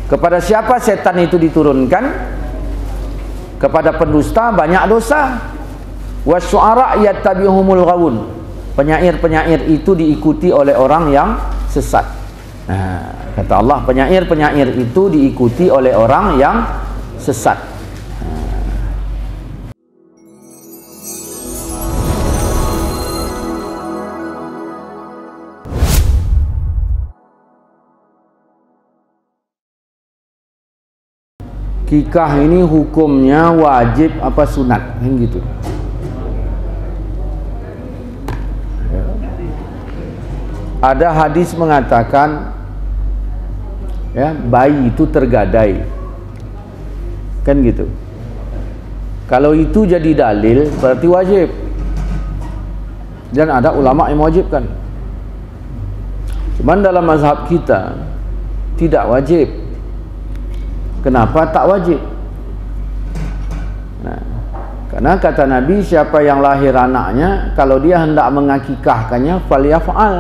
Kepada siapa setan itu diturunkan? Kepada pendusta banyak dosa. Wasyu'ara yattabi'uhumul ghawun. Penyair-penyair itu diikuti oleh orang yang sesat. Nah, kata Allah, penyair-penyair itu diikuti oleh orang yang sesat. Kikah ini hukumnya wajib apa sunat, kan gitu. Ada hadis mengatakan ya, bayi itu tergadai, kan gitu. Kalau itu jadi dalil berarti wajib, dan ada ulama yang mewajibkan. Cuman dalam mazhab kita tidak wajib. Kenapa tak wajib? Nah, karena kata Nabi, siapa yang lahir anaknya, kalau dia hendak mengakikahkannya, falyaf'al.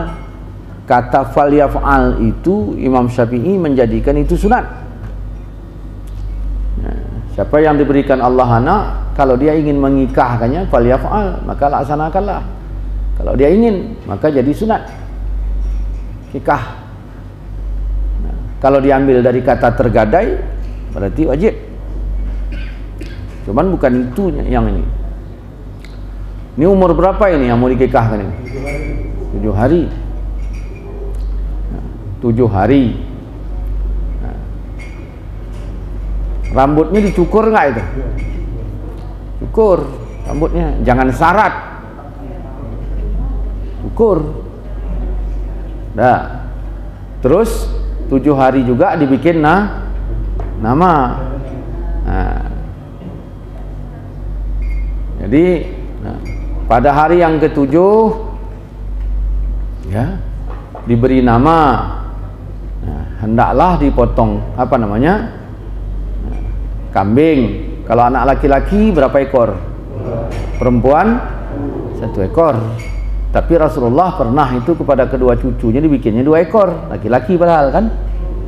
Kata falyaf'al itu Imam Syafi'i menjadikan itu sunat. Nah, siapa yang diberikan Allah anak, kalau dia ingin mengikahkannya, falyaf'al, maka laksanakanlah. Kalau dia ingin, maka jadi sunat nikah. Nah, kalau diambil dari kata tergadai, berarti wajib. Cuman bukan itu yang ini. Ini umur berapa ini yang mau dikikahkan ini? 7 hari. 7 hari. Nah, rambutnya dicukur nggak itu? Cukur rambutnya, jangan sarat. Cukur. Nah, terus 7 hari juga dibikin nama. Nah, jadi pada hari yang ke-7 ya diberi nama. Nah, hendaklah dipotong apa namanya? Kambing. Kalau anak laki-laki berapa ekor? Perempuan 1 ekor. Tapi Rasulullah pernah itu kepada kedua cucunya dibikinnya 2 ekor, laki-laki padahal kan.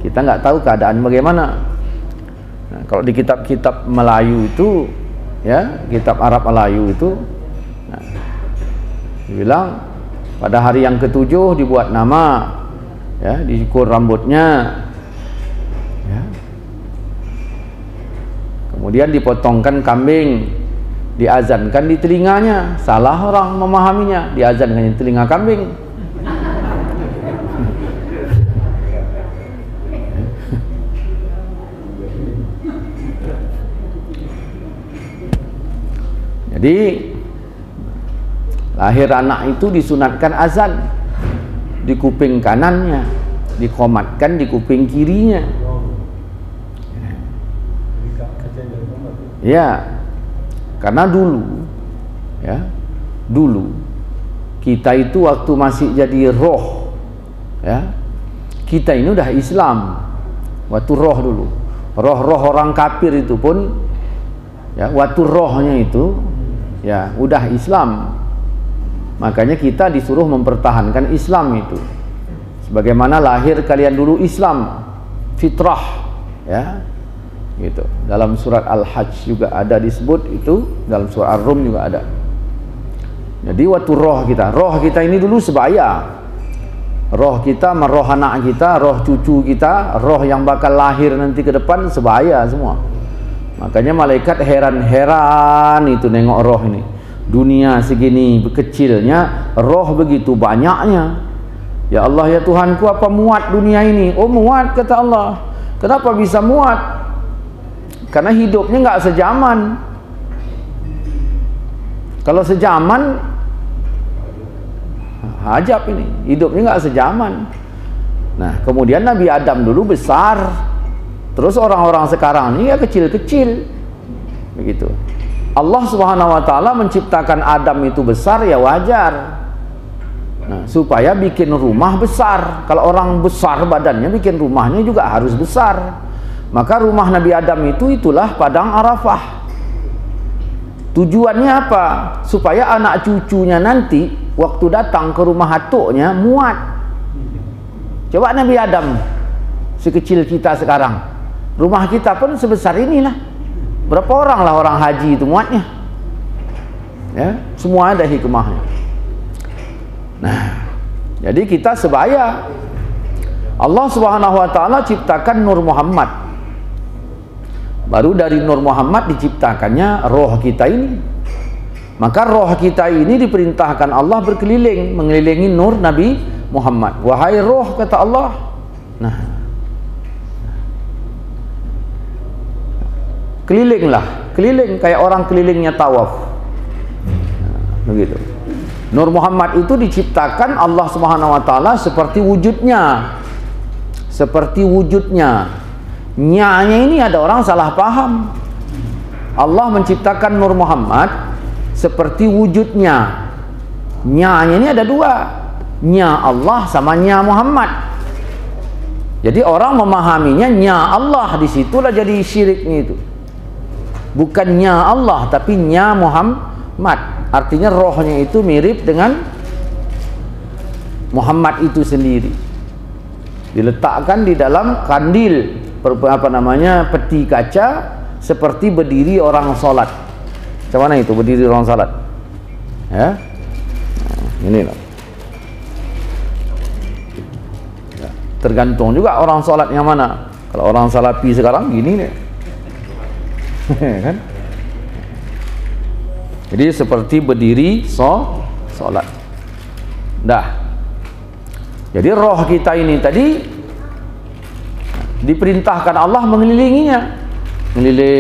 Kita nggak tahu keadaan bagaimana. Nah, kalau di kitab-kitab Melayu itu, ya, kitab Arab Melayu itu, nah, dibilang pada hari yang ke-7 dibuat nama, ya, dicukur rambutnya, ya, kemudian dipotongkan kambing, diazankan di telinganya. Salah orang memahaminya, diazankan di telinga kambing. Jadi lahir anak itu disunatkan azan di kuping kanannya, dikomatkan di kuping kirinya. Ya, karena dulu, ya, dulu kita itu waktu masih jadi roh, ya, kita ini udah Islam. Waktu roh dulu, roh-roh orang kafir itu pun, ya, waktu rohnya itu ya udah Islam. Makanya kita disuruh mempertahankan Islam itu. Sebagaimana lahir kalian dulu Islam, fitrah, ya, gitu. Dalam surat Al-Hajj juga ada disebut itu, dalam surat Ar-Rum juga ada. Jadi waktu roh kita ini dulu sebaya. Roh kita, roh anak kita, roh cucu kita, roh yang bakal lahir nanti ke depan sebaya semua. Makanya malaikat heran-heran itu nengok roh ini. Dunia segini kecilnya, roh begitu banyaknya. Ya Allah ya Tuhanku, apa muat dunia ini? Oh muat, kata Allah. Kenapa bisa muat? Karena hidupnya nggak sejaman. Kalau sejaman, ajab ini. Hidupnya nggak sejaman. Nah, kemudian Nabi Adam dulu besar. Terus orang-orang sekarang ini ya kecil-kecil. Begitu. Allah Subhanahu wa taala menciptakan Adam itu besar ya wajar. Nah, supaya bikin rumah besar. Kalau orang besar badannya, bikin rumahnya juga harus besar. Maka rumah Nabi Adam itu itulah padang Arafah. Tujuannya apa? Supaya anak cucunya nanti waktu datang ke rumah hatuknya muat. Coba Nabi Adam sekecil kita sekarang, Rumah kita pun sebesar inilah. Berapa orang lah orang haji itu muatnya? Ya, semua ada hikmahnya. Nah, jadi kita sebaya. Allah Subhanahu wa taala ciptakan Nur Muhammad. Baru dari Nur Muhammad diciptakannya roh kita ini. Maka roh kita ini diperintahkan Allah berkeliling, mengelilingi nur Nabi Muhammad. Wahai roh, kata Allah. Nah, kelilinglah, keliling kayak orang kelilingnya tawaf. Nah, begitu. Nur Muhammad itu diciptakan Allah Subhanahu wa taala seperti wujudnya. Seperti wujudnya. Nya-nya ini ada orang salah paham. Allah menciptakan Nur Muhammad seperti wujudnya. Nya-nya ini ada dua. Nya Allah sama nya Muhammad. Jadi orang memahaminya nya Allah, disitulah jadi syiriknya itu. Bukan nya Allah tapi nya Muhammad. Artinya rohnya itu mirip dengan Muhammad itu sendiri. Diletakkan di dalam kandil, peti kaca, seperti berdiri orang sholat. Macam mana itu berdiri orang sholat? Ya, nah, ini loh. Ya, tergantung juga orang sholat yang mana. Kalau orang salafi sekarang gini nih, kan? Jadi seperti berdiri sholat. Dah. Jadi roh kita ini tadi diperintahkan Allah mengelilinginya, ngeliling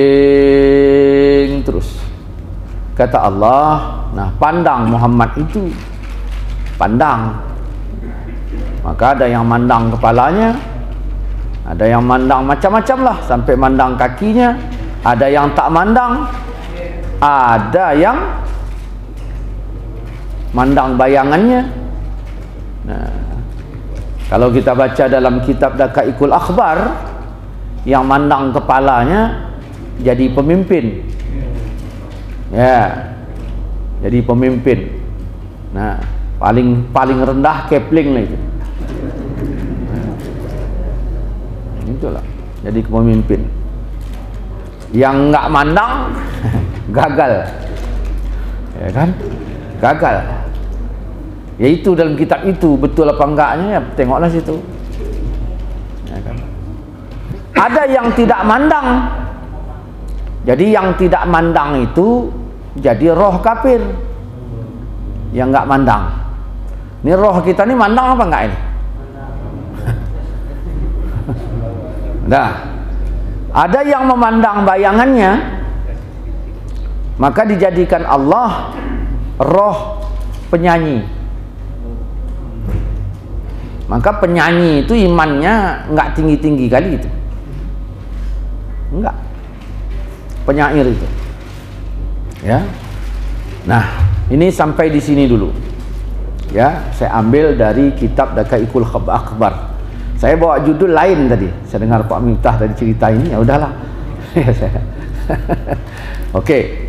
terus. Kata Allah, nah pandang Muhammad itu, pandang. Maka ada yang mandang kepalanya, ada yang mandang macam-macam lah, sampai mandang kakinya, ada yang tak mandang, ada yang mandang bayangannya. Nah, kalau kita baca dalam kitab Daqaiqul Akhbar, yang mandang kepalanya jadi pemimpin. Ya, jadi pemimpin. Nah, paling rendah Kepling lah itu. Itulah, jadi pemimpin. Yang enggak mandang gagal. Ya kan? Gagal. Yaitu dalam kitab itu betul apa enggaknya, ya tengoklah situ. Ya kan? Ada yang tidak mandang. Jadi yang tidak mandang itu jadi roh kafir. Yang enggak mandang. Ini roh kita ini mandang apa enggak ini? Nah, ada yang memandang bayangannya, maka dijadikan Allah roh penyanyi. Maka penyanyi itu imannya enggak tinggi-tinggi kali itu. Enggak. Penyair itu. Ya. Nah, ini sampai di sini dulu. Ya, saya ambil dari kitab Daqaiqul Akhbar. Saya bawa judul lain tadi. Saya dengar Pak Miftah tadi cerita ini, ya udahlah. Oke.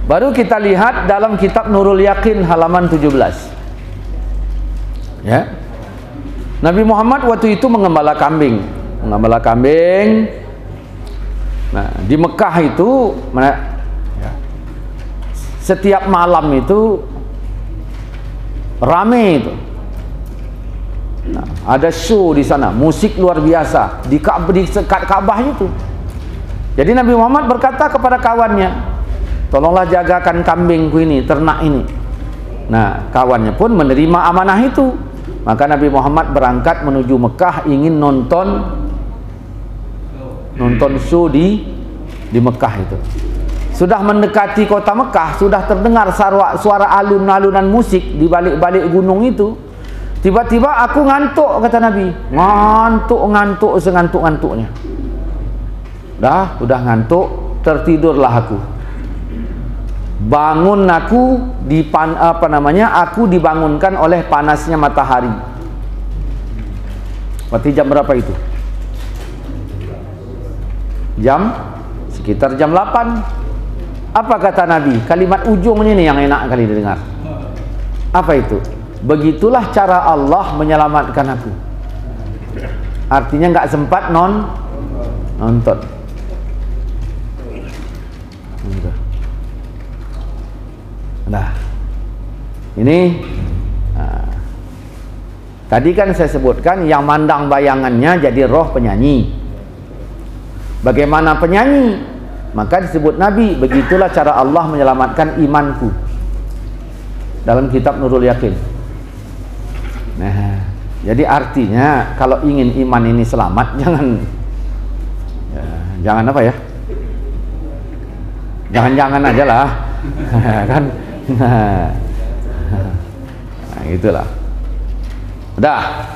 Baru kita lihat dalam kitab Nurul Yaqin halaman 17. Ya. Nabi Muhammad waktu itu mengembala kambing. Nah, di Mekah itu setiap malam itu rame itu. Nah, ada show di sana, musik luar biasa di dekat Ka'bah itu. Jadi Nabi Muhammad berkata kepada kawannya, tolonglah jagakan kambingku ini, ternak ini. Nah, kawannya pun menerima amanah itu. Maka Nabi Muhammad berangkat menuju Mekah, ingin nonton show di Mekah itu. Sudah mendekati kota Mekah, sudah terdengar suara alun-alunan musik di balik-balik gunung itu. Tiba-tiba aku ngantuk, kata Nabi. Ngantuk sengantuk-ngantuknya. Udah ngantuk, tertidurlah aku. Bangun aku aku dibangunkan oleh panasnya matahari. Berarti jam berapa itu? Sekitar jam 8. Apa kata Nabi? Kalimat ujungnya ini yang enak kali didengar. Apa itu? Begitulah cara Allah menyelamatkan aku. Artinya nggak sempat nonton. Nah, ini tadi kan saya sebutkan yang mandang bayangannya jadi roh penyanyi. Bagaimana penyanyi? Maka disebut Nabi, begitulah cara Allah menyelamatkan imanku, dalam kitab Nurul Yakin. Nah, jadi artinya kalau ingin iman ini selamat, jangan apa ya? Jangan-jangan aja lah. Kan? Nah, itulah. Udah.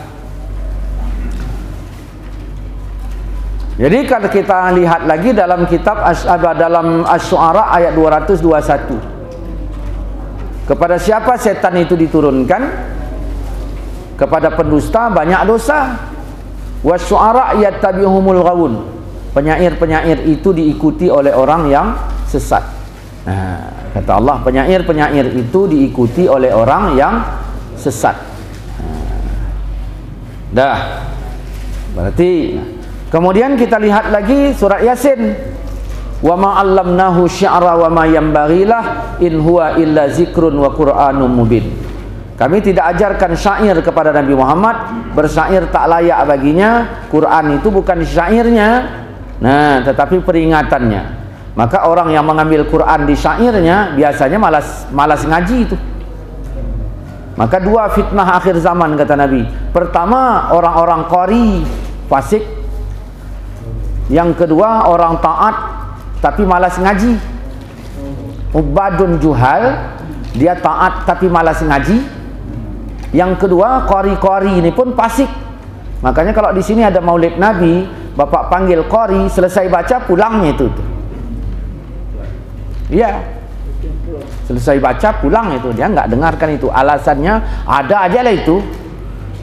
Jadi kalau kita lihat lagi dalam kitab dalam Asy-Syu'ara ayat 221. Kepada siapa setan itu diturunkan? Kepada pendusta banyak dosa. Wasy-syu'ara yattabi'uhumul ghawun. Penyair-penyair itu diikuti oleh orang yang sesat. Nah, kata Allah, penyair-penyair itu diikuti oleh orang yang sesat. Dah. Berarti kemudian kita lihat lagi surat Yasin. Wa ma 'allamnahu syi'ra wa ma yanbaghi lah in huwa illa zikrun wa qur'anum mubin. Kami tidak ajarkan syair kepada Nabi Muhammad, bersyair tak layak baginya. Quran itu bukan syairnya, nah, tetapi peringatannya. Maka orang yang mengambil Quran di syairnya biasanya malas ngaji itu. Maka dua fitnah akhir zaman kata Nabi. Pertama, orang-orang qari fasik. Yang kedua, orang taat tapi malas ngaji. Ubadun juhal, dia taat tapi malas ngaji. Yang kedua, qari-qari ini pun fasik. Makanya kalau di sini ada Maulid Nabi, Bapak panggil qari, selesai baca pulangnya itu. Iya, selesai baca pulang itu, dia nggak dengarkan itu, alasannya ada aja lah itu.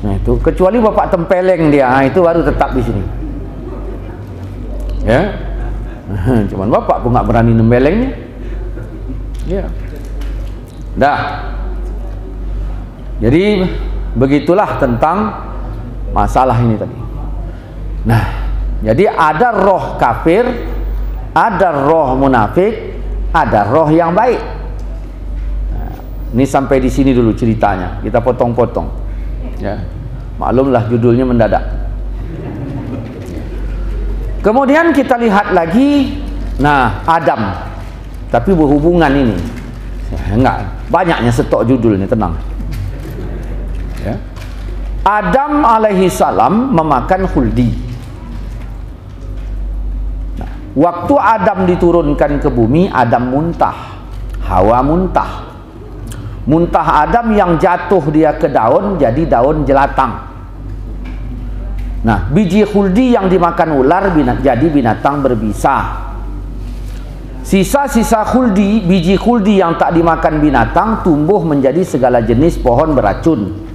Nah itu, kecuali Bapak tempeleng dia, itu baru tetap di sini. Ya, cuman Bapak pun nggak berani nempelengnya. Ya, dah. Jadi begitulah tentang masalah ini tadi. Nah, jadi ada roh kafir, ada roh munafik, ada roh yang baik. Nah, ini sampai di sini dulu ceritanya. Kita potong-potong. Ya, maklumlah judulnya mendadak. Kemudian kita lihat lagi, nah Adam. Tapi berhubungan ini. Enggak, banyaknya stok judulnya, tenang. Ya. Adam alaihi salam memakan khuldi. Waktu Adam diturunkan ke bumi, Adam muntah, Hawa muntah. Muntah Adam yang jatuh dia ke daun, jadi daun jelatang. Nah, biji khuldi yang dimakan ular jadi binatang berbisa. Sisa-sisa khuldi, biji khuldi yang tak dimakan binatang, tumbuh menjadi segala jenis pohon beracun.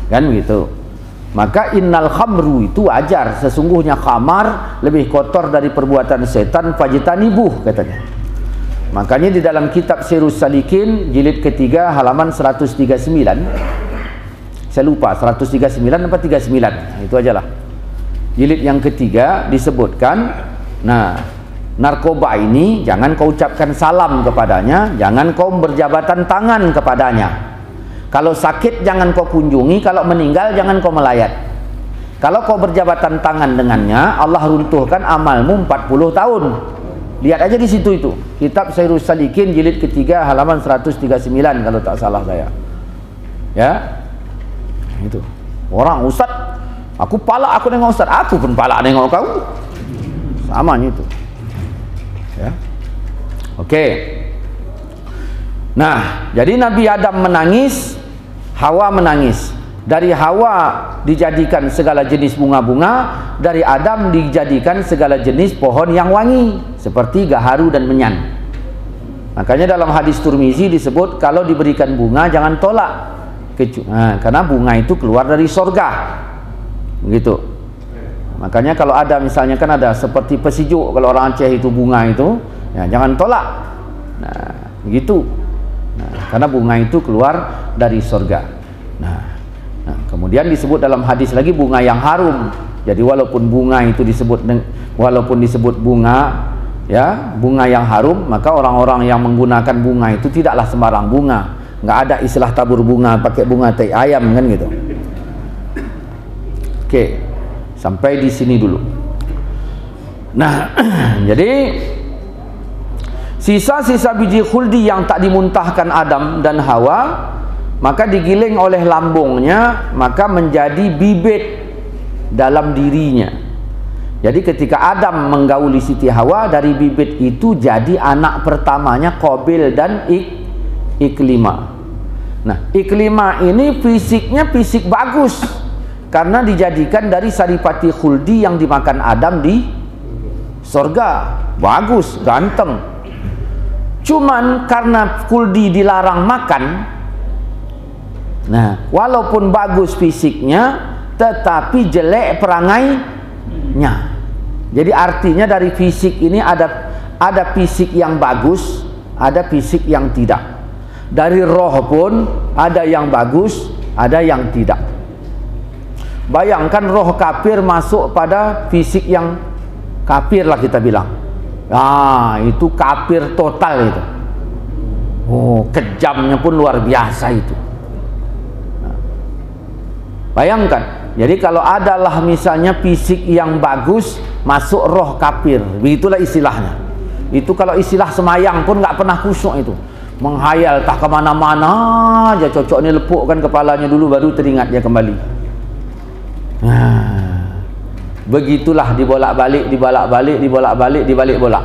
Kan begitu. Maka innal khamru itu wajar, sesungguhnya khamar lebih kotor dari perbuatan setan, fajtanibuh katanya. Makanya di dalam kitab Sirus Salikin jilid ketiga halaman 139, saya lupa 139 apa 39, nah, itu ajalah. Jilid yang ketiga disebutkan, nah narkoba ini jangan kau ucapkan salam kepadanya, jangan kau berjabatan tangan kepadanya. Kalau sakit jangan kau kunjungi, kalau meninggal jangan kau melayat. Kalau kau berjabatan tangan dengannya, Allah runtuhkan amalmu 40 tahun. Lihat aja di situ itu. Kitab Sirus Salikin jilid ketiga halaman 139 kalau tak salah saya. Ya. Itu. Orang ustaz, aku pala aku nengok ustaz, aku pun pala nengok kau. Samanya itu. Ya. Oke. Nah, jadi Nabi Adam menangis, Hawa menangis. Dari Hawa dijadikan segala jenis bunga-bunga, dari Adam dijadikan segala jenis pohon yang wangi seperti gaharu dan menyan. Makanya dalam hadis Tirmizi disebut kalau diberikan bunga jangan tolak. Karena bunga itu keluar dari sorga. Begitu. Makanya kalau ada misalnya kan ada seperti pesijuk, kalau orang Aceh itu bunga itu, ya jangan tolak. Nah, begitu. Nah, karena bunga itu keluar dari sorga. Nah, kemudian disebut dalam hadis lagi bunga yang harum. Jadi walaupun bunga itu disebut bunga, ya, bunga yang harum, maka orang-orang yang menggunakan bunga itu tidaklah sembarang bunga. Nggak ada istilah tabur bunga pakai bunga tai ayam kan gitu. Oke, sampai di sini dulu. Nah, jadi sisa-sisa biji khuldi yang tak dimuntahkan Adam dan Hawa, maka digiling oleh lambungnya, maka menjadi bibit dalam dirinya. Jadi ketika Adam menggauli Siti Hawa, dari bibit itu jadi anak pertamanya Qabil dan Iklimah. Nah, Iklimah ini fisiknya fisik bagus karena dijadikan dari saripati khuldi yang dimakan Adam di surga. Bagus, ganteng. Cuman karena khuldi dilarang makan, nah, walaupun bagus fisiknya tetapi jelek perangainya. Jadi artinya dari fisik ini ada fisik yang bagus, ada fisik yang tidak. Dari roh pun ada yang bagus, ada yang tidak. Bayangkan roh kafir masuk pada fisik yang kafir lah kita bilang. Ah, itu kafir total itu. Oh, kejamnya pun luar biasa itu. Bayangkan. Jadi kalau adalah misalnya fisik yang bagus masuk roh kafir, begitulah istilahnya. Itu kalau istilah semayang pun nggak pernah khusyuk itu, menghayal tak kemana-mana aja, cocok ini lepukkan kepalanya dulu baru teringat dia kembali. Nah, begitulah dibolak-balik, dibalik-bolak.